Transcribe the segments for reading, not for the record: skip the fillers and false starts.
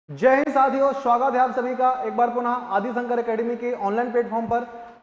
जय हिंद साथियों, स्वागत है आप सभी का एक बार पुनः आदि शंकर एकेडमी के ऑनलाइन प्लेटफॉर्म पर।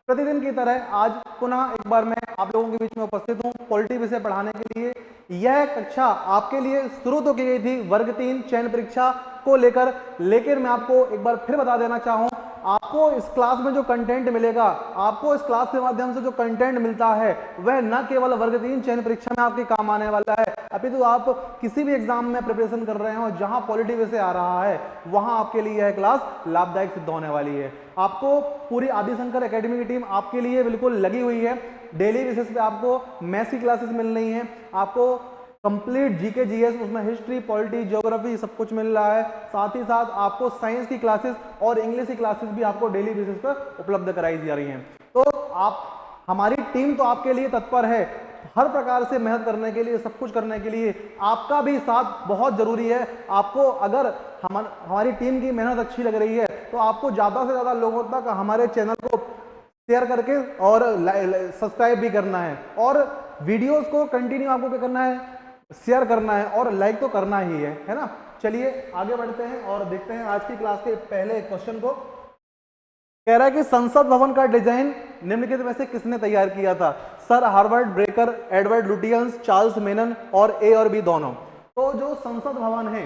प्रतिदिन की तरह आज पुनः एक बार मैं आप लोगों के बीच में उपस्थित हूं पॉलिटी विषय पढ़ाने के लिए। यह कक्षा आपके लिए शुरू तो की गई थी वर्ग 3 चयन परीक्षा को लेकर, लेकिन मैं आपको एक बार फिर बता देना चाहूँ, आपको इस क्लास में जो कंटेंट मिलेगा, आपको इस क्लास के माध्यम से जो कंटेंट मिलता है वह न केवल वर्ग 3 चयन परीक्षा में आपके काम आने वाला है, अपितु तो आप किसी भी एग्जाम में प्रिपरेशन कर रहे हो जहां पॉलिटी विषय आ रहा है वहां आपके लिए यह क्लास लाभदायक सिद्ध होने वाली है। आपको पूरी आदि शंकर एकेडमी की टीम आपके लिए बिल्कुल लगी हुई है। डेली बेसिस पे आपको मैथ्स की क्लासेस मिल रही हैं, आपको कंप्लीट जीके जीएस, उसमें हिस्ट्री, पॉलिटी, ज्योग्राफी सब कुछ मिल रहा है। साथ ही साथ आपको साइंस की क्लासेस और इंग्लिश की क्लासेस भी आपको डेली बेसिस पर उपलब्ध कराई जा रही हैं। तो आप, हमारी टीम तो आपके लिए तत्पर है, हर प्रकार से मेहनत करने के लिए, सब कुछ करने के लिए आपका भी साथ बहुत जरूरी है। आपको अगर हमारी टीम की मेहनत अच्छी लग रही है तो आपको ज्यादा से ज्यादा लोगों तक हमारे चैनल को शेयर करके और सब्सक्राइब भी करना है, और वीडियोस को कंटिन्यू आपको क्या करना है, शेयर करना है और लाइक तो करना ही है ना। चलिए आगे बढ़ते हैं और देखते हैं आज की क्लास के पहले क्वेश्चन को। कह रहा है कि संसद भवन का डिजाइन निम्नलिखित में से किसने तैयार किया था? Sir Harvard breaker, Edward Lutyens, Charles Menon और ए और बी दोनों। तो जो संसद भवन है,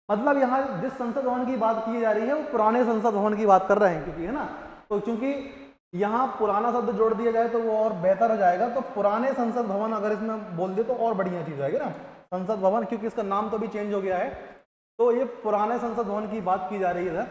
मतलब यहाँ जिस संसद भवन की बात की जा रही है वो पुराने संसद भवन की बात कर रहे हैं, क्योंकि है ना, तो चूंकि यहाँ पुराना शब्द जोड़ दिया जाए तो वो और बेहतर हो जाएगा, तो पुराने संसद भवन अगर इसमें बोल दे तो और बढ़िया चीज आएगी ना। संसद भवन, क्योंकि इसका नाम तो भी चेंज हो गया है, तो ये पुराने संसद भवन की बात की जा रही है।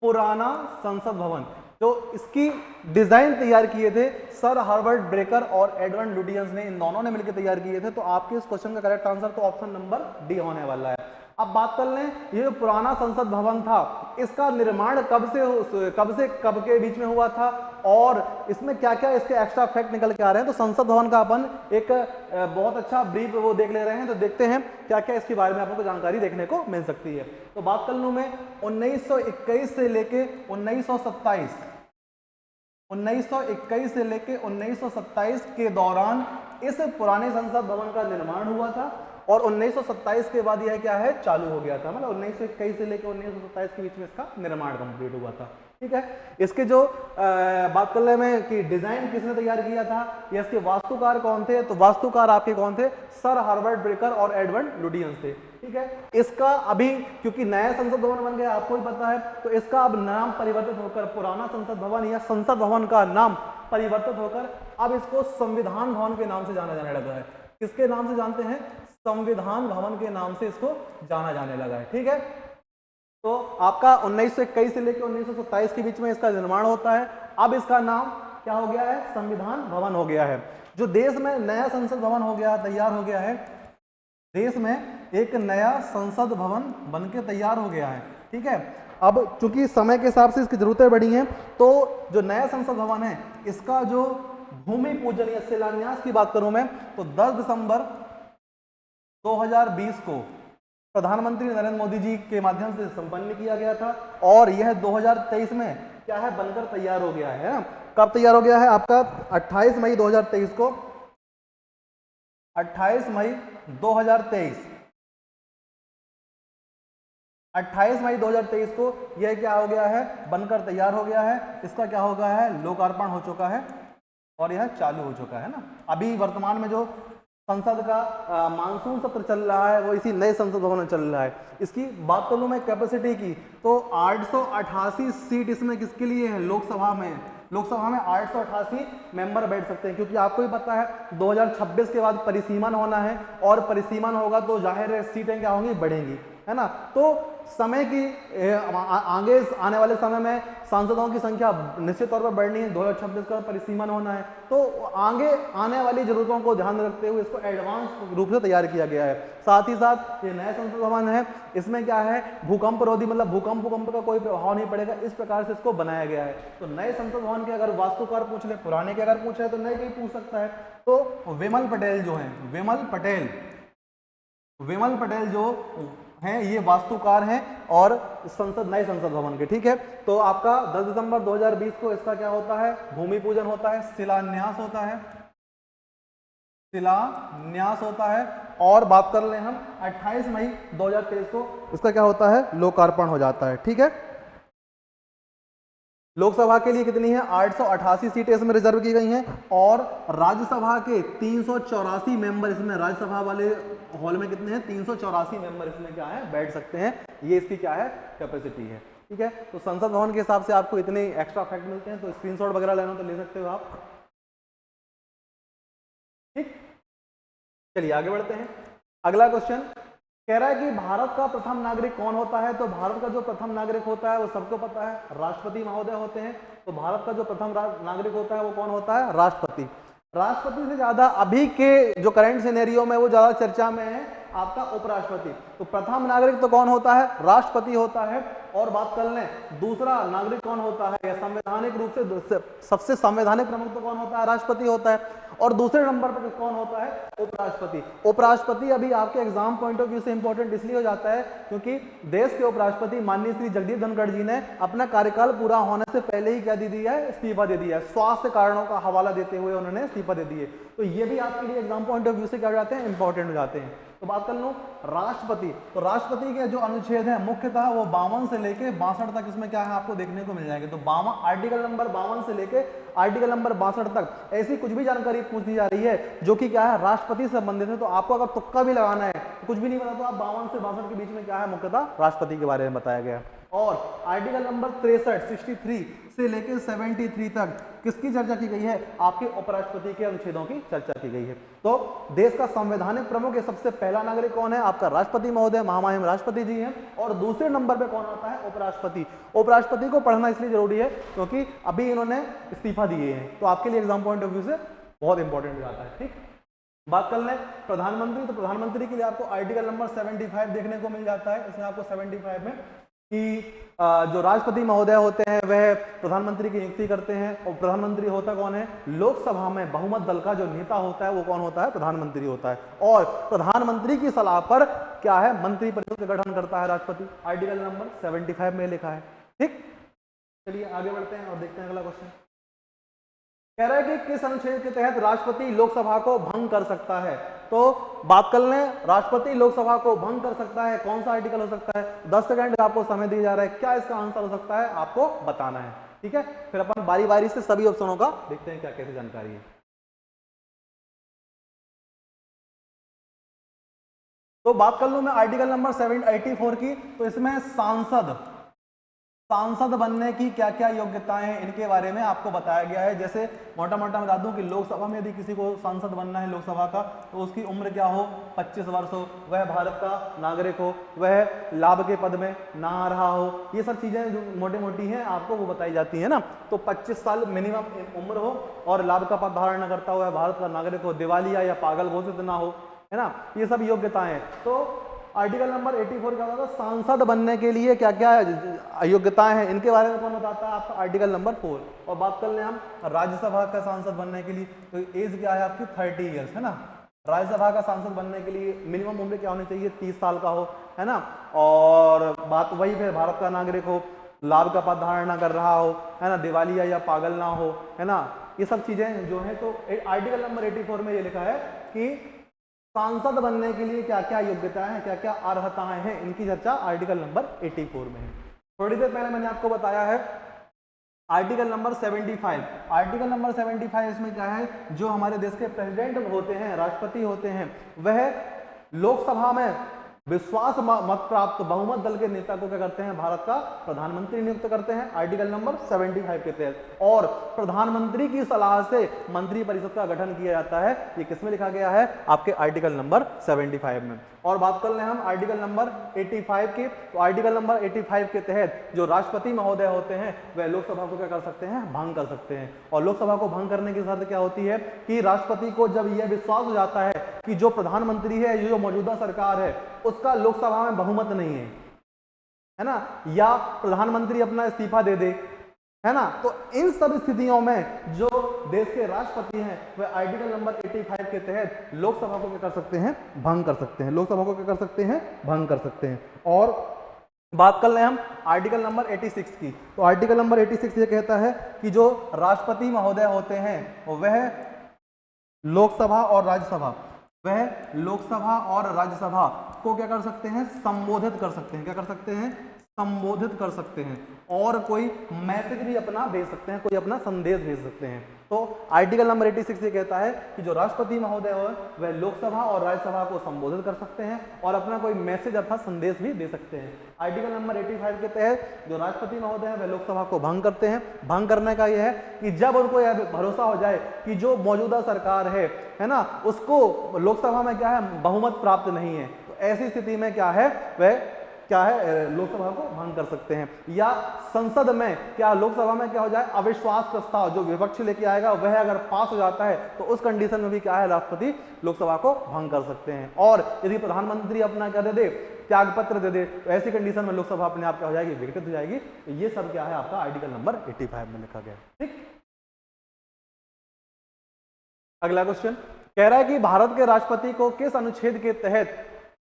पुराना संसद भवन, जो इसकी डिजाइन तैयार किए थे सर हार्वर्ड ब्रेकर और एडवर्ड लुटियंस ने, इन दोनों ने मिलकर तैयार किए थे। तो आपके इस क्वेश्चन का करेक्ट आंसर तो ऑप्शन नंबर डी होने वाला है। अब बात कर लें, ये जो पुराना संसद भवन था इसका निर्माण कब से कब के बीच में हुआ था और इसमें क्या क्या इसके एक्स्ट्रा फैक्ट निकल के आ रहे हैं। तो संसद भवन का अपन एक बहुत अच्छा ब्रीफ वो देख ले रहे हैं, तो देखते हैं क्या क्या इसके बारे में आपको जानकारी देखने को मिल सकती है। तो बात कर लूं मैं 1921 से लेके 1927, 1921 से लेके 1927 के दौरान इस पुराने संसद भवन का निर्माण हुआ था और 1927 के बाद यह क्या है, चालू हो गया था। मतलब 1921 से लेकर 1927 के बीच में इसका निर्माण कंप्लीट हुआ था। ठीक है, इसके जो बात कर ले में कि डिजाइन किसने तैयार किया था या इसके वास्तुकार कौन थे, तो वास्तुकार आपके कौन थे, सर हार्वर्ड ब्रेकर और एडवर्ड लुटियंस थे। ठीक है, इसका अभी क्योंकि नया संसद भवन बन गया, आपको भी पता है, तो इसका अब नाम परिवर्तित होकर पुराना संसद भवन या संसद भवन का नाम परिवर्तित होकर अब इसको संविधान भवन के नाम से जाना जाने लगा है। किसके नाम से जानते हैं? संविधान भवन के नाम से इसको जाना जाने लगा है। ठीक है, तो आपका 1921 से लेकर 1927 के बीच में इसका निर्माण होता है। अब इसका नाम क्या हो गया है, संविधान भवन हो गया है। जो देश में नया संसद भवन हो गया, तैयार हो गया है, देश में एक नया संसद भवन बनके तैयार हो गया है। ठीक है, अब चूंकि समय के हिसाब से इसकी जरूरतें बढ़ी हैं, तो जो नया संसद भवन है इसका जो भूमि पूजन या शिलान्यास की बात करूं मैं, तो 10 दिसंबर 2020 को प्रधानमंत्री नरेंद्र मोदी जी के माध्यम से संपन्न किया गया था और यह 2023 में क्या है, बनकर तैयार हो गया है ना। कब तैयार हो गया है आपका? 28 मई 2023 को, 28 मई 2023, 28 मई 2023 को यह क्या हो गया है, बनकर तैयार हो गया है। इसका क्या हो गया है, लोकार्पण हो चुका है और यह चालू हो चुका है ना। अभी वर्तमान में जो संसद का मानसून सत्र चल रहा है वो इसी नए संसद भवन में चल रहा है। इसकी बात कर लूं मैं कैपेसिटी की, तो 888 सीट इसमें किसके लिए है, लोकसभा में। लोकसभा में 888 मेंबर बैठ सकते हैं, क्योंकि आपको भी पता है 2026 के बाद परिसीमन होना है और परिसीमन होगा तो जाहिर है सीटें क्या होंगी, बढ़ेंगी, है ना। तो समय की आगे आने वाले समय में सांसदों की संख्या निश्चित तौर पर बढ़नी है, 2026 का परिसीमन होना है, तो आगे आने वाली जरूरतों को ध्यान रखते हुए इसको एडवांस रूप से तैयार किया गया है। साथ ही साथ ये नया संसद भवन है, इसमें क्या है, भूकंप रोधी, मतलब भूकंप का कोई प्रभाव नहीं पड़ेगा, इस प्रकार से इसको बनाया गया है। तो नए संसद भवन के अगर वास्तुकार पूछ ले, पुराने के अगर पूछे तो नए के ही पूछ सकता है। तो विमल पटेल जो है, विमल पटेल जो हैं ये वास्तुकार हैं और नए संसद भवन के। ठीक है, तो आपका 10 दिसंबर 2020 को इसका क्या होता है, भूमि पूजन होता है, शिलान्यास होता है, शिलान्यास होता है और बात कर लें हम 28 मई 2023 को इसका क्या होता है, लोकार्पण हो जाता है। ठीक है, लोकसभा के लिए कितनी है, 888 सीटें इसमें रिजर्व की गई हैं और राज्यसभा के 384 मेंबर इसमें, राज्यसभा वाले हॉल में कितने हैं, 384 मेंबर इसमें क्या है, बैठ सकते हैं। ये इसकी क्या है, कैपेसिटी है। ठीक है, तो संसद भवन के हिसाब से आपको इतने एक्स्ट्रा फैक्ट मिलते हैं, तो स्क्रीनशॉट वगैरह लेना तो ले सकते हो आप। ठीक, चलिए आगे बढ़ते हैं। अगला क्वेश्चन कह रहा है कि भारत का प्रथम नागरिक कौन होता है। तो भारत का जो प्रथम नागरिक होता है वो सबको पता है, राष्ट्रपति महोदय होते हैं। तो भारत का जो प्रथम नागरिक होता है वो कौन होता है, राष्ट्रपति। राष्ट्रपति से ज्यादा अभी के जो करंट सिनेरियो में वो ज्यादा चर्चा में है आपका उपराष्ट्रपति। तो प्रथम नागरिक तो कौन होता है, राष्ट्रपति होता है। और बात कर लें दूसरा नागरिक कौन होता है, संवैधानिक रूप से सबसे संवैधानिक प्रमुख तो कौन होता है, राष्ट्रपति होता है। और दूसरे नंबर पर कौन होता है, उपराष्ट्रपति। उपराष्ट्रपति अभी आपके एग्जाम पॉइंट ऑफ व्यू से इंपॉर्टेंट इसलिए हो जाता है क्योंकि देश के उपराष्ट्रपति माननीय श्री जगदीप धनखड़ जी ने अपना कार्यकाल पूरा होने से पहले ही क्या दे दिया है, इस्तीफा दे दिया है। स्वास्थ्य कारणों का हवाला देते हुए उन्होंने इस्तीफा दे दिए। तो ये भी आपके लिए एग्जाम पॉइंट ऑफ व्यू से क्या हो जाते हैं, इंपॉर्टेंट हो जाते हैं। तो बात कर लो राष्ट्रपति। तो राष्ट्रपति के जो अनुच्छेद है मुख्यतः वो 52 से लेके 62 तक इसमें क्या है आपको देखने को मिल जाएंगे। तो 52 आर्टिकल नंबर 52 से लेके आर्टिकल नंबर 62 तक ऐसी कुछ भी जानकारी पूछी जा रही है जो कि क्या है, राष्ट्रपति से संबंधित है। तो आपको अगर तुक्का भी लगाना है, कुछ भी नहीं पता, तो आप 52 से 62 के बीच में क्या है, मुख्यतः राष्ट्रपति के बारे में बताया गया। और आर्टिकल नंबर 63 से लेकर 73 तक किसकी चर्चा की गई है, आपके उपराष्ट्रपति के अनुच्छेदों की चर्चा की गई है। तो देश का संवैधानिक प्रमुख सबसे पहला नागरिक कौन है, आपका राष्ट्रपति महोदय, महामहिम राष्ट्रपति जी हैं। और दूसरे नंबर पे कौन आता है, उपराष्ट्रपति। उपराष्ट्रपति को पढ़ना इसलिए जरूरी है क्योंकि अभी इन्होंने इस्तीफा दिए हैं, तो आपके लिए एग्जाम पॉइंट ऑफ व्यू से बहुत इंपॉर्टेंट हो जाता है। ठीक, बात कर लें प्रधानमंत्री। तो प्रधानमंत्री के लिए आपको आर्टिकल नंबर 75 देखने को मिल जाता है। इसमें आपको 75 में कि जो राष्ट्रपति महोदय होते हैं वह प्रधानमंत्री की नियुक्ति करते हैं। और प्रधानमंत्री होता कौन है, लोकसभा में बहुमत दल का जो नेता होता है वो कौन होता है, प्रधानमंत्री होता है। और प्रधानमंत्री की सलाह पर क्या है, मंत्रिपरिषद का गठन करता है राष्ट्रपति। आर्टिकल नंबर 75 में लिखा है। ठीक, चलिए आगे बढ़ते हैं और देखते हैं अगला क्वेश्चन। कह रहा है कि किस अनुच्छेद के तहत राष्ट्रपति लोकसभा को भंग कर सकता है। तो बात कर लें, राष्ट्रपति लोकसभा को भंग कर सकता है, कौन सा आर्टिकल हो सकता है। 10 सेकंड आपको समय दिया जा रहा है, क्या इसका आंसर हो सकता है आपको बताना है। ठीक है, फिर अपन बारी बारी से सभी ऑप्शनों का देखते हैं क्या कैसे जानकारी है। तो बात कर लूं मैं आर्टिकल नंबर 784 की। तो इसमें सांसद बनने की क्या क्या योग्यताएं हैं इनके बारे में आपको बताया गया है। जैसे मोटा मोटा बता दूं कि लोकसभा में यदि किसी को सांसद बनना है लोकसभा का, तो उसकी उम्र क्या हो, 25 वर्ष हो, वह भारत का नागरिक हो, वह लाभ के पद में ना आ रहा हो। ये सब चीजें जो मोटी मोटी हैं आपको वो बताई जाती है ना। तो 25 साल मिनिमम उम्र हो और लाभ का पद धारण न करता हुआ भारत का नागरिक हो, दिवालिया या पागल घोषित ना हो, है ना, ये सब योग्यताएं हैं। तो आर्टिकल नंबर 84 क्या होता है, सांसद बनने के लिए क्या क्या योग्यताएं हैं इनके बारे में कौन बताता है, आपका आर्टिकल नंबर 4। और बात कर लें हम राज्यसभा का सांसद बनने के लिए, तो एज क्या है आपकी 30 ईयर्स, है ना। राज्यसभा का सांसद बनने के लिए मिनिमम उम्र क्या होनी चाहिए, 30 साल का हो, है ना। और बात वही फिर भारत का नागरिक हो, लाभ का पद धारण ना कर रहा हो, है ना, दिवालिया या पागल ना हो, है ना, ये सब चीजें जो है। तो आर्टिकल नंबर 84 में ये लिखा है कि सांसद बनने के लिए क्या क्या योग्यताएं हैं, क्या क्या अर्हताएं हैं, इनकी चर्चा आर्टिकल नंबर 84 में है। थोड़ी देर पहले मैंने आपको बताया है आर्टिकल नंबर 75। आर्टिकल नंबर 75 इसमें क्या है, जो हमारे देश के प्रेसिडेंट होते हैं, राष्ट्रपति होते हैं, वह लोकसभा में विश्वास मत प्राप्त बहुमत दल के नेता को क्या करते हैं, भारत का प्रधानमंत्री नियुक्त करते हैं आर्टिकल नंबर 75 के तहत। और प्रधानमंत्री की सलाह से मंत्रिपरिषद का गठन किया जाता है। ये किसमें लिखा गया है, आपके आर्टिकल नंबर 75 में। और बात कर लें हम आर्टिकल नंबर 85 की। तो आर्टिकल नंबर 85 के तहत जो राष्ट्रपति महोदय होते हैं वह लोकसभा को क्या कर सकते हैं, भंग कर सकते हैं। और लोकसभा को भंग करने की शर्त क्या होती है कि राष्ट्रपति को जब यह विश्वास हो जाता है कि जो प्रधानमंत्री है, जो मौजूदा सरकार है, उसका लोकसभा में बहुमत नहीं है ना, या प्रधानमंत्री अपना इस्तीफा दे दे, है ना। तो इन सब स्थितियों में जो देश के राष्ट्रपति हैं वह आर्टिकल नंबर 85 के तहत लोकसभा को क्या कर सकते हैं, भंग कर सकते हैं। लोकसभा को क्या कर सकते हैं, भंग कर सकते हैं। और बात कर लें हम आर्टिकल नंबर 86 की। तो आर्टिकल नंबर 86 ये कहता है कि जो राष्ट्रपति महोदय होते हैं वह लोकसभा और राज्यसभा वह लोकसभा और राज्यसभा को क्या कर सकते हैं, संबोधित कर सकते हैं। क्या कर सकते हैं, संबोधित कर सकते हैं। और कोई मैसेज भी अपना भेज सकते हैं, कोई अपना संदेश भेज सकते हैं। तो आर्टिकल नंबर 86 ये कहता है कि जो राष्ट्रपति महोदय हो वह लोकसभा और राज्यसभा को संबोधित कर सकते हैं और अपना कोई मैसेज अर्थात संदेश भी दे सकते हैं। आर्टिकल नंबर 85 के तहत जो राष्ट्रपति महोदय हैं वह लोकसभा को भंग करते हैं। भंग करने का यह है कि जब उनको यह भरोसा हो जाए कि जो मौजूदा सरकार है ना, उसको लोकसभा में क्या है, बहुमत प्राप्त नहीं है, तो ऐसी स्थिति में क्या है, वह क्या है, लोकसभा को भंग कर सकते हैं। या संसद में क्या, लोकसभा में क्या हो जाए, अविश्वास प्रस्ताव जो विपक्ष लेके आएगा वह अगर पास हो जाता है तो उस कंडीशन में भी क्या है, राष्ट्रपति लोकसभा को भंग कर सकते हैं। और यदि प्रधानमंत्री अपना क्या दे दे, त्याग पत्र दे दे, तो ऐसी कंडीशन में लोकसभा अपने आप क्या हो जाएगी, विघटित हो जाएगी। तो ये सब क्या है आपका आर्टिकल नंबर 85 में लिखा गया। ठीक, अगला क्वेश्चन कह रहा है कि भारत के राष्ट्रपति को किस अनुच्छेद के तहत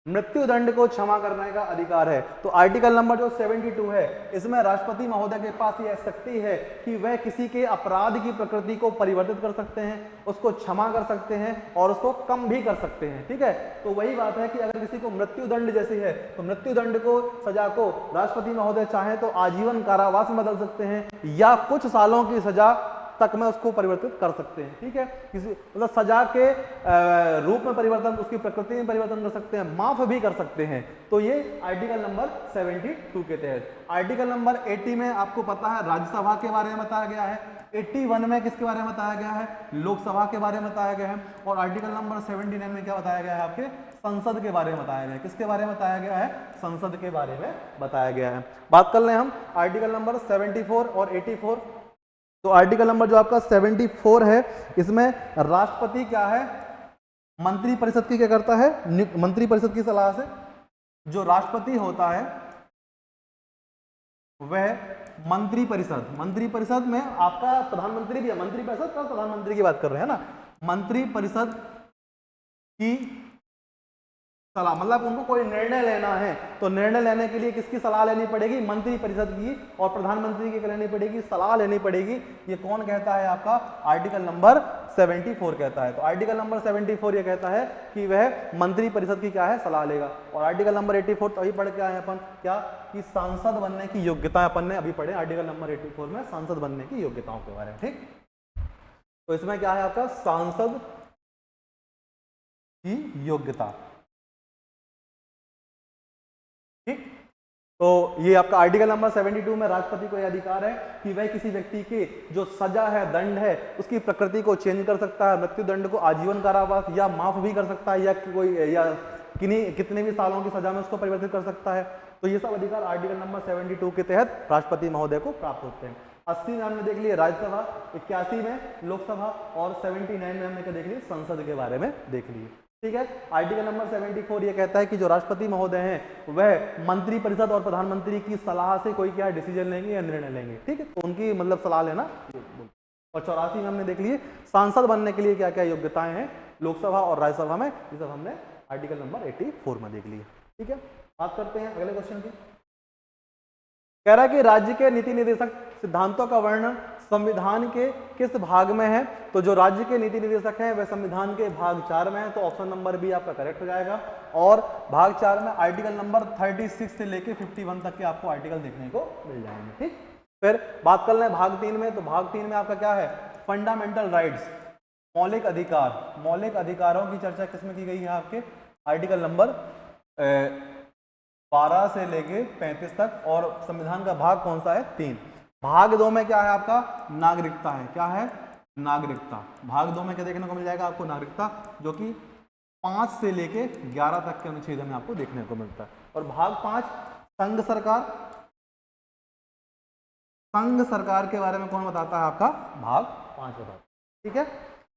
मृत्युदंड को क्षमा करने का अधिकार है। तो आर्टिकल नंबर जो 72 है, इसमें राष्ट्रपति महोदय के पास यह शक्ति है कि वह किसी के अपराध की प्रकृति को परिवर्तित कर सकते हैं, उसको क्षमा कर सकते हैं और उसको कम भी कर सकते हैं। ठीक है, तो वही बात है कि अगर किसी को मृत्युदंड जैसी है तो मृत्युदंड को, सजा को राष्ट्रपति महोदय चाहे तो आजीवन कारावास में बदल सकते हैं या कुछ सालों की सजा तक में उसको परिवर्तित कर सकते हैं। ठीक है, किसी मतलब सजा के रूप में परिवर्तन, उसकी प्रकृति में परिवर्तन कर सकते हैं, माफ भी कर सकते हैं। तो ये आर्टिकल नंबर 72 के तहत। आर्टिकल नंबर 80 में आपको पता है राज्यसभा के बारे में बताया गया है। 81 में किसके बारे में बताया गया है, लोकसभा के बारे में बताया गया है। और आर्टिकल नंबर 79 में क्या बताया गया है, आपके संसद के बारे में बताया गया है। किसके बारे में बताया गया है, संसद के बारे में बताया गया है। बात कर लें हम आर्टिकल नंबर 74 और 84। तो आर्टिकल नंबर जो आपका 74 है, इसमें राष्ट्रपति क्या है, मंत्री परिषद की क्या करता है, मंत्री परिषद की सलाह से जो राष्ट्रपति होता है वह मंत्री परिषद में आपका प्रधानमंत्री भी है। मंत्री परिषद का प्रधानमंत्री की बात कर रहे हैं ना, मंत्री परिषद की सलाह, मतलब उनको कोई निर्णय लेना है तो निर्णय लेने के लिए किसकी सलाह लेनी पड़ेगी, मंत्री परिषद की। और प्रधानमंत्री की लेनी पड़ेगी, सलाह लेनी पड़ेगी। ये कौन कहता है, आपका आर्टिकल नंबर 74 कहता है। तो आर्टिकल नंबर 74 ये कहता है कि वह मंत्री परिषद की क्या है, सलाह लेगा। और आर्टिकल नंबर 84 तो अभी पढ़ के आए अपन, क्या कि सांसद बनने की योग्यता अपन ने अभी पढ़े आर्टिकल नंबर 84 में, सांसद बनने की योग्यताओं के बारे में। ठीक, तो इसमें क्या है आपका सांसद की योग्यता। ठीक, तो ये आपका आर्टिकल नंबर 72 में राष्ट्रपति को यह अधिकार है कि वह किसी व्यक्ति के जो सजा है, दंड है, उसकी प्रकृति को चेंज कर सकता है। मृत्यु दंड को आजीवन कारावास या माफ भी कर सकता है, या कोई या कितने भी सालों की सजा में उसको परिवर्तित कर सकता है। तो ये सब अधिकार आर्टिकल नंबर 72 के तहत राष्ट्रपति महोदय को प्राप्त होते हैं। 80 में हमने देख लिया राज्यसभा, 81 में लोकसभा और 79 में हमने क्या देख लिया, संसद के बारे में देख लिए। ठीक है, आर्टिकल नंबर 74 ये कहता है कि जो राष्ट्रपति महोदय हैं वह मंत्री परिषद और प्रधानमंत्री की सलाह से कोई क्या डिसीजन लेंगे या निर्णय लेंगे। ठीक है, तो उनकी मतलब सलाह लेना। और 84 में हमने देख लिए सांसद बनने के लिए क्या क्या योग्यताएं हैं लोकसभा और राज्यसभा में, ये सब हमने आर्टिकल नंबर 84 में देख लिए। ठीक है, बात करते हैं अगले क्वेश्चन की। कह रहा है कि राज्य के नीति निर्देशक सिद्धांतों का वर्णन संविधान के किस भाग में है। तो जो राज्य के नीति निर्देशक हैं वह संविधान के भाग 4 में है, तो ऑप्शन नंबर बी आपका करेक्ट हो जाएगा। और भाग 4 में आर्टिकल नंबर 36 से लेके 51 तक के आपको आर्टिकल देखने को मिल जाएंगे। ठीक, फिर बात कर लें भाग 3 में। तो भाग 3 में आपका क्या है, फंडामेंटल राइट्स, मौलिक अधिकार। मौलिक अधिकारों की चर्चा किसमें की गई है, आपके आर्टिकल नंबर 12 से लेके 35 तक। और संविधान का भाग कौन सा है, 3। भाग 2 में क्या है आपका, नागरिकता है। क्या है, नागरिकता। भाग 2 में क्या देखने को मिल जाएगा आपको, नागरिकता, जो कि 5 से लेके 11 तक के अनुच्छेद में आपको देखने को मिलता है। और भाग 5 संघ सरकार। संघ सरकार के बारे में कौन बताता है, आपका भाग 5 बताता है। ठीक है,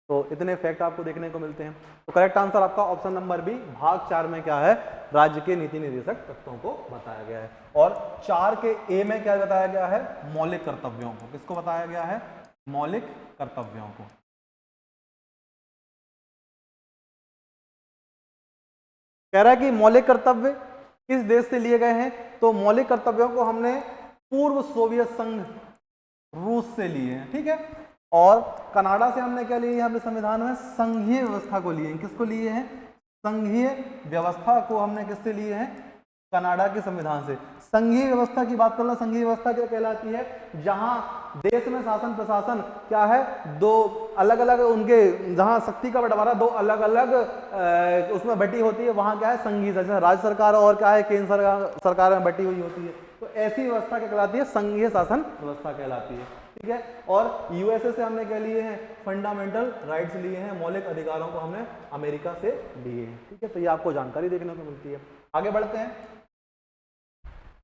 तो इतने फैक्ट आपको देखने को मिलते हैं। तो करेक्ट आंसर आपका ऑप्शन नंबर बी, भाग 4 में क्या है, राज्य के नीति निर्देशक तत्वों को बताया गया है। और 4 के ए में क्या बताया गया है, मौलिक कर्तव्यों को। किसको बताया गया है, मौलिक कर्तव्यों को। कह रहा है कि मौलिक कर्तव्य किस देश से लिए गए हैं। तो मौलिक कर्तव्यों को हमने पूर्व सोवियत संघ रूस से लिए हैं। ठीक है, और कनाडा से हमने क्या लिए हैं, अपने संविधान में संघीय व्यवस्था को लिए हैं। किसको लिए हैं, संघीय व्यवस्था को हमने किससे लिए हैं? कनाडा के संविधान से। संघीय व्यवस्था की बात कर लो, संघीय व्यवस्था क्या कहलाती है? जहां देश में शासन प्रशासन क्या है, दो अलग अलग उनके, जहां शक्ति का बंटवारा दो अलग अलग उसमें बटी होती है, वहां क्या है? संघीय, जैसे राज्य सरकार और क्या है, केंद्र सरकार में बटी हुई होती है। तो ऐसी व्यवस्था क्या कहलाती है? संघीय शासन व्यवस्था कहलाती है। ठीक है। और यूएसए से हमने क्या लिए हैं? फंडामेंटल राइट्स लिए हैं, मौलिक अधिकारों को हमने अमेरिका से लिए हैं। ठीक है, तो ये आपको जानकारी देखने को मिलती है। आगे बढ़ते हैं।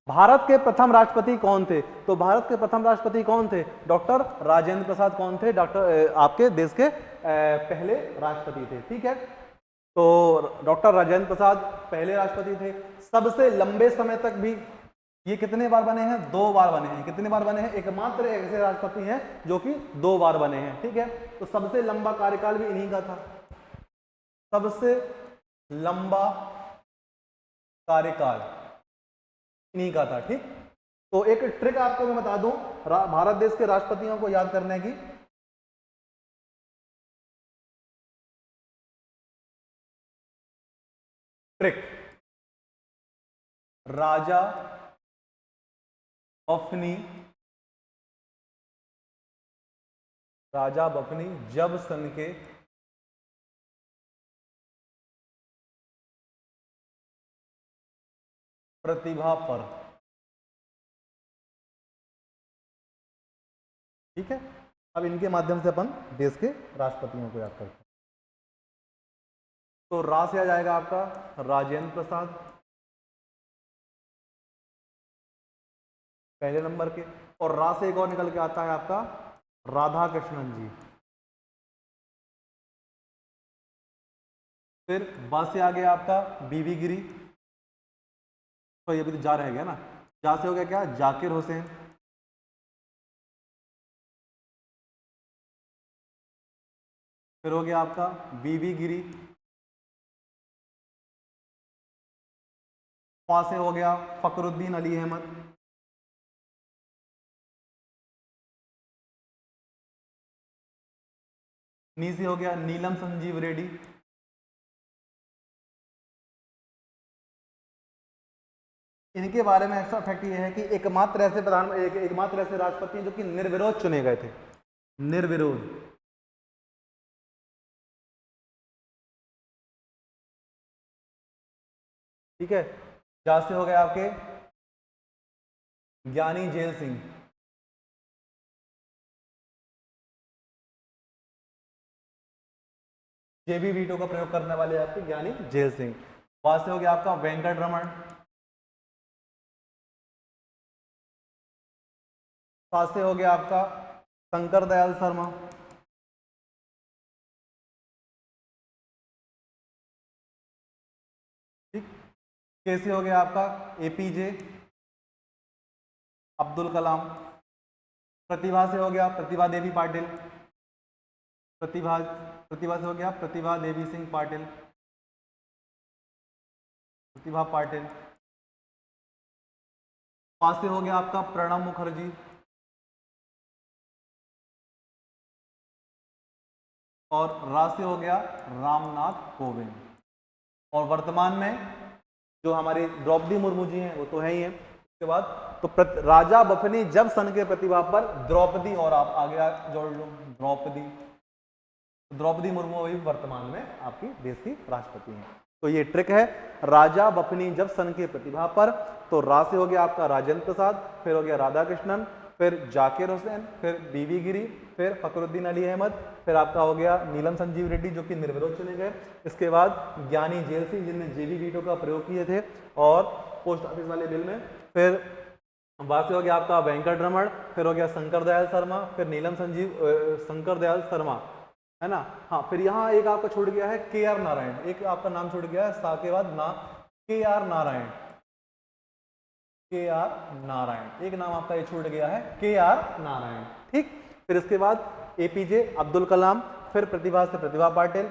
भारत के प्रथम राष्ट्रपति कौन थे? तो भारत के प्रथम राष्ट्रपति कौन थे? डॉक्टर राजेंद्र प्रसाद। कौन थे? डॉक्टर आपके देश के पहले राष्ट्रपति थे। ठीक है, तो डॉक्टर राजेंद्र प्रसाद पहले राष्ट्रपति थे। सबसे लंबे समय तक भी ये कितने बार बने हैं? 2 बार बने हैं। कितने बार बने हैं? एकमात्र ऐसे राष्ट्रपति हैं जो कि 2 बार बने हैं। ठीक है, तो सबसे लंबा कार्यकाल भी इन्हीं का था। सबसे लंबा कार्यकाल इन्हीं का था। ठीक, तो एक ट्रिक आपको मैं बता दूं भारत देश के राष्ट्रपतियों को याद करने की। ट्रिक, राजा बफनी, राजा बफनी जब सन के प्रतिभा पर। ठीक है, अब इनके माध्यम से अपन देश के राष्ट्रपतियों को याद करते हैं। तो रा से आ जाएगा आपका राजेंद्र प्रसाद पहले नंबर के, और रा से एक और निकल के आता है आपका राधा कृष्णन जी। फिर बा से आ गया आपका बीवी गिरी, तो ये भी तो जा रह गया ना। जा से हो गया क्या? जाकिर हुसैन। फिर हो गया आपका बीवी गिरी। फा से हो गया फखरुद्दीन अली अहमद। नी से हो गया नीलम संजीव रेड्डी। इनके बारे में एक्स्ट्रा फैक्ट ये है कि एकमात्र ऐसे राष्ट्रपति हैं जो कि निर्विरोध चुने गए थे। निर्विरोध। ठीक है, जा से हो गए आपके ज्ञानी जेल सिंह। जे भी वीटो का प्रयोग करने वाले आपके ज्ञानी जेल सिंह। वहां से हो गया आपका वेंकट रमन। साथ से हो गया आपका शंकर दयाल शर्मा। ठीक, कैसे हो गया आपका एपीजे अब्दुल कलाम। प्रतिभा से हो गया प्रतिभा देवी पाटिल। प्रतिभा प्रतिभा से हो गया प्रतिभा देवी सिंह पाटिल। प्रतिभा पाटिल। पास से हो गया आपका प्रणब मुखर्जी। और रा से हो गया रामनाथ कोविंद। और वर्तमान में जो हमारी द्रौपदी मुर्मू जी हैं वो तो है ही है। उसके बाद तो राजा बफनी जब सन के प्रतिभा पर द्रौपदी, और आप आगे जोड़ लो द्रौपदी। द्रौपदी मुर्मू भी वर्तमान में आपकी देश की राष्ट्रपति हैं। तो ये ट्रिक है, राजा बफनी जब सन के प्रतिभा पर। तो रा से हो गया आपका राजेंद्र प्रसाद, फिर हो गया राधा कृष्णन, फिर जाकिर हुसैन, फिर बीवी गिरी, फिर फखरुद्दीन अली अहमद, फिर आपका हो गया नीलम संजीव रेड्डी जो कि निर्विरोध चुने गए। इसके बाद ज्ञानी जेल सिंह जिनने जेबी वीटो का प्रयोग किए थे और पोस्ट ऑफिस वाले बिल में। फिर वहां से हो गया आपका वेंकट रमन, फिर हो गया शंकर दयाल शर्मा, फिर नीलम संजीव शंकर दयाल शर्मा, है ना। हाँ, फिर यहाँ एक आपका छूट गया है के आर नारायण। एक आपका नाम छूट गया है सा के बाद ना, के आर नारायण। के आर नारायण एक नाम आपका ये छूट गया है, के आर नारायण। ठीक, फिर इसके बाद एपीजे अब्दुल कलाम, फिर प्रतिभा से प्रतिभा पाटिल,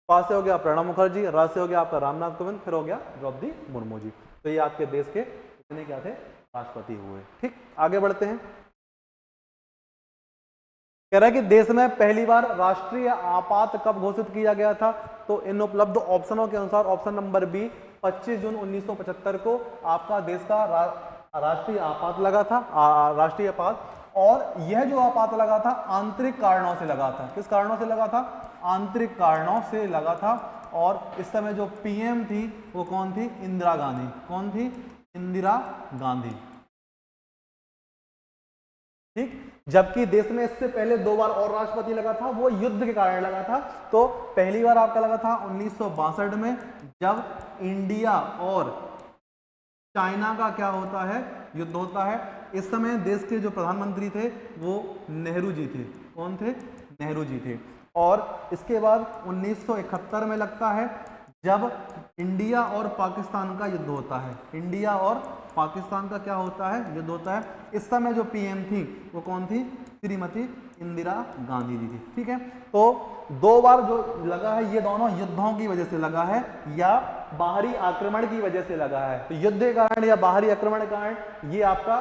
पा से हो गया प्रणब मुखर्जी, रा से हो गया आपका रामनाथ कोविंद, फिर हो गया द्रौपदी मुर्मू जी। तो ये आपके देश के कितने क्या थे? राष्ट्रपति हुए। ठीक, आगे बढ़ते हैं। कह रहा है कि देश में पहली बार राष्ट्रीय आपात कब घोषित किया गया था? तो इन उपलब्ध ऑप्शनों के अनुसार ऑप्शन नंबर बी 25 जून 1975 को आपका देश का राष्ट्रीय आपात लगा था, राष्ट्रीय आपात। और यह जो आपात लगा था आंतरिक कारणों से लगा था। किस कारणों से लगा था? आंतरिक कारणों से लगा था। और इस समय जो पीएम थी वो कौन थी? इंदिरा गांधी। कौन थी? इंदिरा गांधी। ठीक। जबकि देश में इससे पहले 2 बार और राष्ट्रपति लगा था, वो युद्ध के कारण लगा था। तो पहली बार आपका लगा था 1962 में, जब इंडिया और चाइना का क्या होता है? युद्ध होता है। इस समय देश के जो प्रधानमंत्री थे वो नेहरू जी थे। कौन थे? नेहरू जी थे। और इसके बाद 1971 में लगता है, जब इंडिया और पाकिस्तान का युद्ध होता है। इंडिया और पाकिस्तान का क्या होता है? युद्ध होता है। इस समय जो पीएम थी वो कौन थी? श्रीमती इंदिरा गांधी जी थी। ठीक है। तो 2 बार जो लगा है ये दोनों युद्धों की वजह से लगा है या बाहरी आक्रमण की वजह से लगा है। तो युद्ध के कारण या बाहरी आक्रमण के कारण ये आपका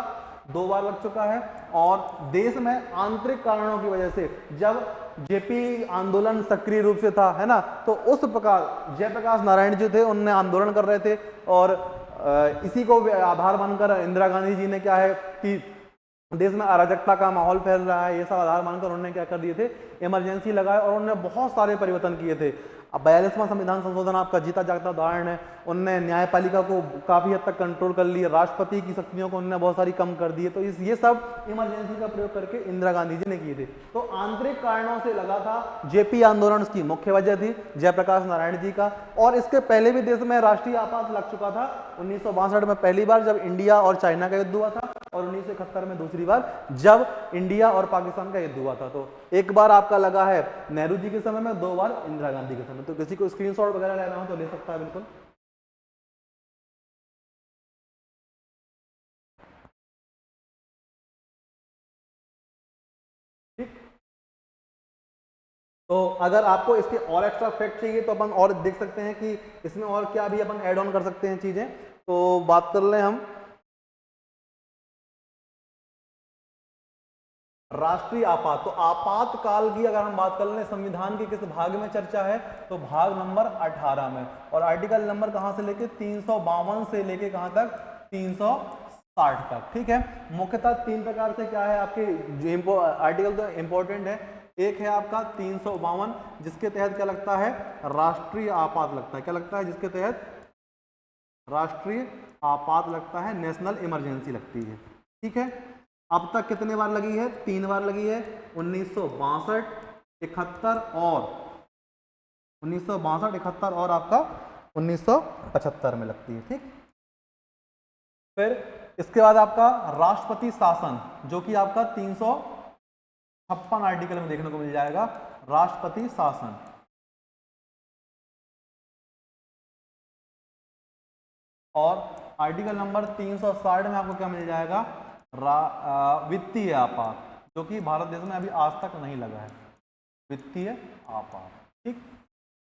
2 बार लग चुका है। और देश में आंतरिक कारणों की वजह से जब जेपी आंदोलन सक्रिय रूप से था, है ना, तो उस प्रकार जयप्रकाश नारायण जी थे, उनने आंदोलन कर रहे थे। और इसी को आधार मानकर इंदिरा गांधी जी ने क्या है कि देश में अराजकता का माहौल फैल रहा है, ये सब आधार मानकर उन्होंने क्या कर दिए थे? इमरजेंसी लगाए और उन्होंने बहुत सारे परिवर्तन किए थे। अब 42वां संविधान संशोधन आपका जीता जागता उदाहरण है। उनने न्यायपालिका को काफी हद तक कंट्रोल कर लिया, राष्ट्रपति की शक्तियों को उन्होंने बहुत सारी कम कर दिए। तो ये सब इमरजेंसी का प्रयोग करके इंदिरा गांधी जी ने किए थे। तो आंतरिक कारणों से लगा था। जेपी आंदोलन उसकी मुख्य वजह थी, जयप्रकाश नारायण जी का। और इसके पहले भी देश में राष्ट्रीय आपात लग चुका था। 1962 में पहली बार जब इंडिया और चाइना का युद्ध हुआ था, और 1971 में दूसरी बार जब इंडिया और पाकिस्तान का युद्ध हुआ था। तो एक बार आपका लगा है नेहरू जी के समय में, 2 बार इंदिरा गांधी के समय। तो किसी को स्क्रीनशॉट वगैरह लेना हो तो ले सकता है बिल्कुल। ठीक। तो अगर आपको इसके और एक्स्ट्रा फैक्ट चाहिए तो अपन और देख सकते हैं कि इसमें और क्या भी अपन ऐड ऑन कर सकते हैं चीजें। तो बात कर लें हम राष्ट्रीय आपात। तो आपातकाल की अगर हम बात कर लें, संविधान के किस भाग में चर्चा है? तो भाग नंबर 18 में। और आर्टिकल नंबर कहां से लेके? 352 से लेके कहां तक? 360 तक। ठीक है। मुख्यतः 3 प्रकार से क्या है आपके जो आर्टिकल तो इंपॉर्टेंट है। एक है आपका 352, जिसके तहत क्या लगता है? राष्ट्रीय आपात लगता है। क्या लगता है? जिसके तहत राष्ट्रीय आपात लगता है, नेशनल इमरजेंसी लगती है। ठीक है। अब तक कितने बार लगी है? 3 बार लगी है। 1962, 71 और 1962, 71 और आपका 1975 में लगती है। ठीक। फिर इसके बाद आपका राष्ट्रपति शासन, जो कि आपका 356 आर्टिकल में देखने को मिल जाएगा। राष्ट्रपति शासन। और आर्टिकल नंबर 360 में आपको क्या मिल जाएगा? वित्तीय आपात, जो कि भारत देश में अभी आज तक नहीं लगा है। वित्तीय आपात। ठीक।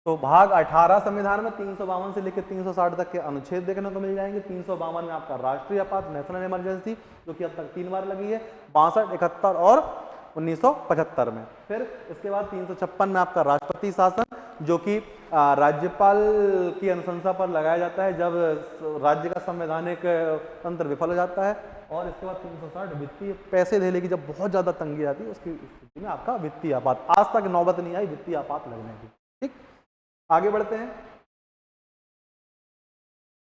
तो भाग 18 संविधान में 352 से लेकर 360 तक के अनुच्छेद देखने को मिल जाएंगे। 352 में आपका राष्ट्रीय आपात, नेशनल इमरजेंसी, जो कि अब तक 3 बार लगी है। 62, 71 और 1975 में। फिर इसके बाद 356 में आपका राष्ट्रपति शासन, जो कि राज्यपाल की अनुशंसा पर लगाया जाता है जब राज्य का संवैधानिक तंत्र विफल हो जाता है। और इसके बाद 360 वित्तीय, पैसे देने की जब बहुत ज्यादा तंगी आती है उसकी स्थिति में आपका वित्तीय आपात। आज तक नौबत नहीं आई वित्तीय आपात लगने की। ठीक। आगे बढ़ते हैं।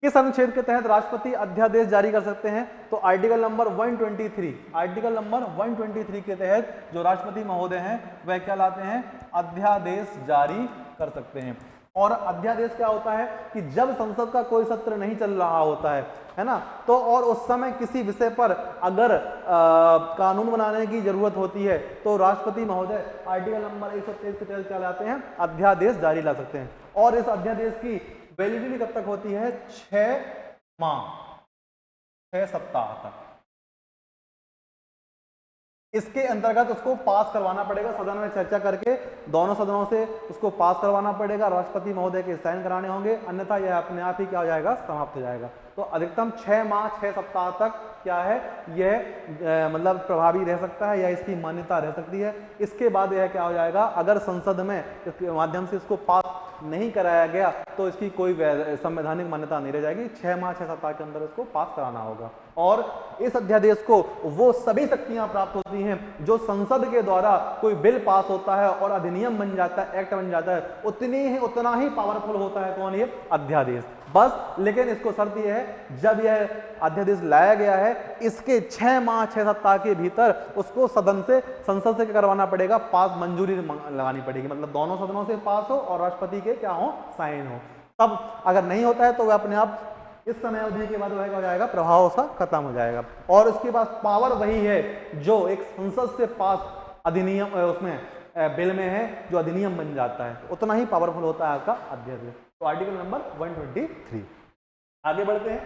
किस अनुच्छेद के तहत राष्ट्रपति अध्यादेश जारी कर सकते हैं? तो आर्टिकल नंबर 123, आर्टिकल नंबर 123 के तहत जो राष्ट्रपति महोदय हैं वह क्या लाते हैं? अध्यादेश जारी कर सकते हैं। और अध्यादेश क्या होता है कि जब संसद का कोई सत्र नहीं चल रहा होता है ना, तो और उस समय किसी विषय पर अगर कानून बनाने की जरूरत होती है तो राष्ट्रपति महोदय आर्टिकल नंबर 123 के तहत क्या लाते हैं? अध्यादेश जारी ला सकते हैं। और इस अध्यादेश की वैलिडिटी कब तक होती है? 6 माह, 6 सप्ताह तक। इसके अंतर्गत उसको पास करवाना पड़ेगा, सदन में चर्चा करके दोनों सदनों से उसको पास करवाना पड़ेगा। राष्ट्रपति महोदय के साइन कराने होंगे, अन्यथा यह अपने आप ही क्या हो जाएगा? समाप्त हो जाएगा। तो अधिकतम 6 माह 6 सप्ताह तक क्या है, यह मतलब प्रभावी रह सकता है या इसकी मान्यता रह सकती है। इसके बाद यह क्या हो जाएगा, अगर संसद में इसके माध्यम से इसको पास नहीं कराया गया तो इसकी कोई संवैधानिक मान्यता नहीं रह जाएगी। 6 माह 6 सप्ताह के अंदर इसको पास कराना होगा। और इस अध्यादेश को वो सभी शक्तियां प्राप्त होती हैं जो संसद के द्वारा कोई बिल पास होता है और अधिनियम बन जाता है, एक्ट बन जाता है, उतना ही पावरफुल होता है कौन, ये अध्यादेश। बस लेकिन इसको शर्त यह है, जब यह अध्यादेश लाया गया है इसके 6 माह 6 सप्ताह के भीतर उसको संसद से करवाना पड़ेगा, पास मंजूरी लगानी पड़ेगी, मतलब दोनों सदनों से पास हो और राष्ट्रपति के क्या हो, साइन हो। तब अगर नहीं होता है तो वह अपने आप इस समय अवधि के बाद वह हो जाएगा, प्रभाव उसका खत्म हो जाएगा। और उसके पास पावर वही है जो एक संसद से पास अधिनियम उसमें बिल में है, जो अधिनियम बन जाता है, उतना ही पावरफुल होता है आपका अध्यादेश। तो आर्टिकल नंबर 123 आगे बढ़ते हैं।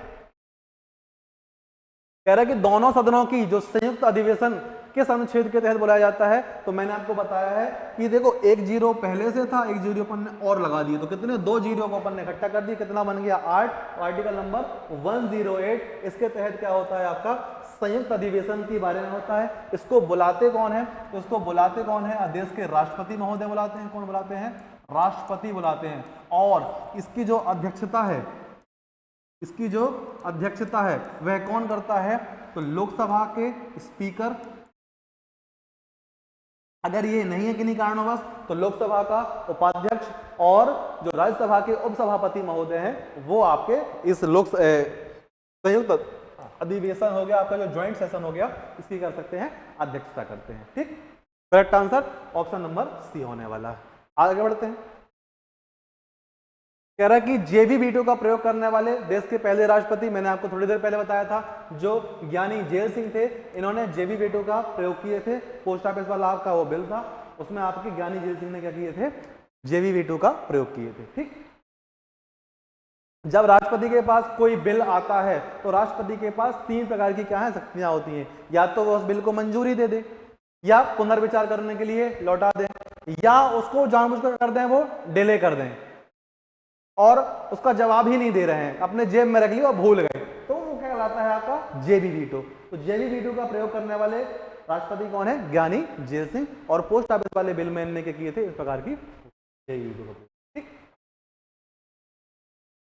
कह रहा है कि दोनों सदनों की जो संयुक्त अधिवेशन किस अनुच्छेद के तहत बुलाया जाता है, तो मैंने आपको बताया है कि देखो 1 जीरो पहले से था, 1 जीरो अपन ने और लगा दिए, तो कितने 2 जीरो को अपन ने इकट्ठा कर दिया, कितना बन गया 8। आर्टिकल नंबर 108 इसके तहत क्या होता है आपका, संयुक्त अधिवेशन के बारे में होता है। इसको बुलाते कौन है, तो इसको बुलाते कौन है, देश के राष्ट्रपति महोदय बुलाते हैं। कौन बुलाते हैं, राष्ट्रपति बुलाते हैं। और इसकी जो अध्यक्षता है वह कौन करता है, तो लोकसभा के स्पीकर, अगर ये नहीं है किन्हीं कारणवश तो लोकसभा का उपाध्यक्ष, और जो राज्यसभा के उपसभापति महोदय हैं वो आपके इस संयुक्त अधिवेशन हो गया, आपका जो ज्वाइंट सेशन हो गया, इसकी कर सकते हैं, अध्यक्षता करते हैं। ठीक, correct answer option number C होने वाला है। आगे बढ़ते हैं। कह रहा है कि जेबी वीटो का प्रयोग करने वाले देश के पहले राष्ट्रपति, मैंने आपको थोड़ी देर पहले बताया था, जो ज्ञानी जेल सिंह थे, इन्होंने जेबी वीटो का प्रयोग किए थे। पोस्ट ऑफिस वाला आपका वो बिल था, उसमें आपके ज्ञानी जेल सिंह ने क्या किए थे, जेबी वीटो का प्रयोग किए थे। ठीक, जब राष्ट्रपति के पास कोई बिल आता है तो राष्ट्रपति के पास 3 प्रकार की क्या है, शक्तियां होती हैं। या तो वो उस बिल को मंजूरी दे दे, या पुनर्विचार करने के लिए लौटा दें, या उसको जानबूझकर कर दें, वो डिले कर दें और उसका जवाब ही नहीं दे रहे हैं, अपने जेब में रख लिया और भूल गए, तो वो क्या कहलाता है आपका जेबी वीटो। तो जेबी वीटो का प्रयोग करने वाले राष्ट्रपति कौन है, ज्ञानी जेल सिंह। और पोस्ट ऑफिस वाले बिल में इन्होंने क्या किए थे, इस प्रकार की जेबी वीटो का प्रयोग। ठीक,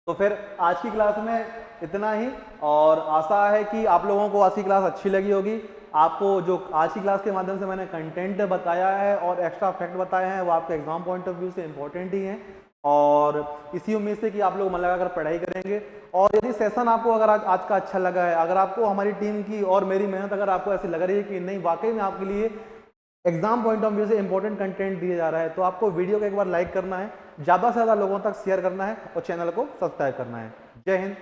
तो फिर आज की क्लास में इतना ही, और आशा है कि आप लोगों को आज की क्लास अच्छी लगी होगी। आपको जो आज की क्लास के माध्यम से मैंने कंटेंट बताया है और एक्स्ट्रा फैक्ट बताए हैं, वो आपके एग्जाम पॉइंट ऑफ व्यू से इंपॉर्टेंट ही हैं, और इसी उम्मीद से कि आप लोग मन लगाकर पढ़ाई करेंगे। और यदि सेशन आपको अगर आज का अच्छा लगा है, अगर आपको हमारी टीम की और मेरी मेहनत अगर आपको ऐसी लग रही है कि नहीं वाकई में आपके लिए एग्जाम पॉइंट ऑफ व्यू से इंपॉर्टेंट कंटेंट दिया जा रहा है, तो आपको वीडियो को एक बार लाइक करना है, ज़्यादा से ज़्यादा लोगों तक शेयर करना है और चैनल को सब्सक्राइब करना है। जय हिंद।